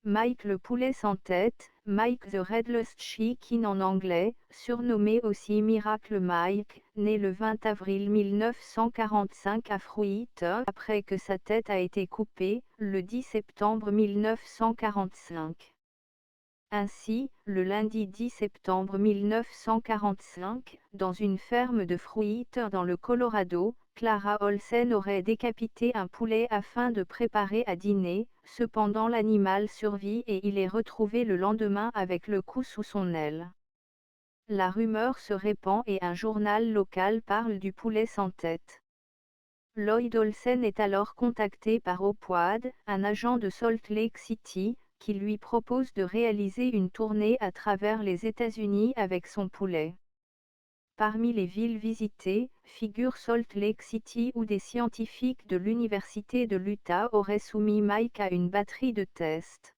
Mike le poulet sans tête, Mike the Redless Chicken en anglais, surnommé aussi Miracle Mike, né le 20 avril 1945 à Fruita après que sa tête a été coupée, le 10 septembre 1945. Ainsi, le lundi 10 septembre 1945, dans une ferme de Fruita dans le Colorado, Clara Olsen aurait décapité un poulet afin de préparer à dîner, cependant l'animal survit et il est retrouvé le lendemain avec le cou sous son aile. La rumeur se répand et un journal local parle du poulet sans tête. Lloyd Olsen est alors contacté par Opwad, un agent de Salt Lake City, qui lui propose de réaliser une tournée à travers les États-Unis avec son poulet. Parmi les villes visitées, figure Salt Lake City où des scientifiques de l'Université de l'Utah auraient soumis Mike à une batterie de tests.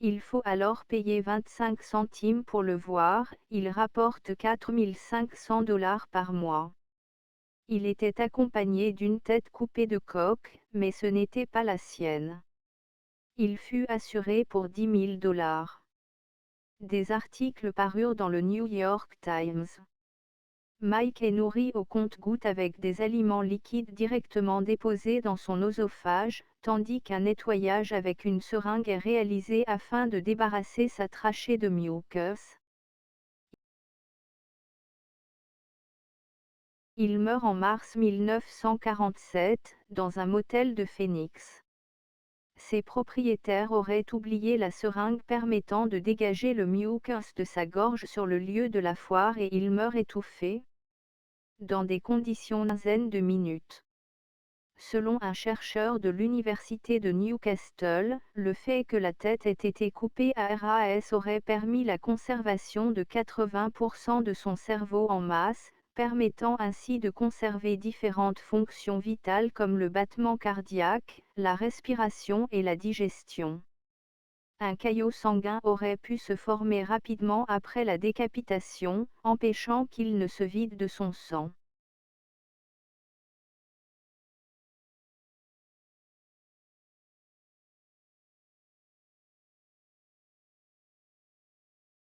Il faut alors payer 25 centimes pour le voir, il rapporte 4 500 $ par mois. Il était accompagné d'une tête coupée de coq, mais ce n'était pas la sienne. Il fut assuré pour 10 000 $. Des articles parurent dans le New York Times. Mike est nourri au compte-gouttes avec des aliments liquides directement déposés dans son oesophage, tandis qu'un nettoyage avec une seringue est réalisé afin de débarrasser sa trachée de mucus. Il meurt en mars 1947, dans un motel de Phoenix. Ses propriétaires auraient oublié la seringue permettant de dégager le mucus de sa gorge sur le lieu de la foire et il meurt étouffé, dans des conditions zen de minutes. Selon un chercheur de l'université de Newcastle, le fait que la tête ait été coupée à RAS aurait permis la conservation de 80% de son cerveau en masse, permettant ainsi de conserver différentes fonctions vitales comme le battement cardiaque, la respiration et la digestion. Un caillot sanguin aurait pu se former rapidement après la décapitation, empêchant qu'il ne se vide de son sang.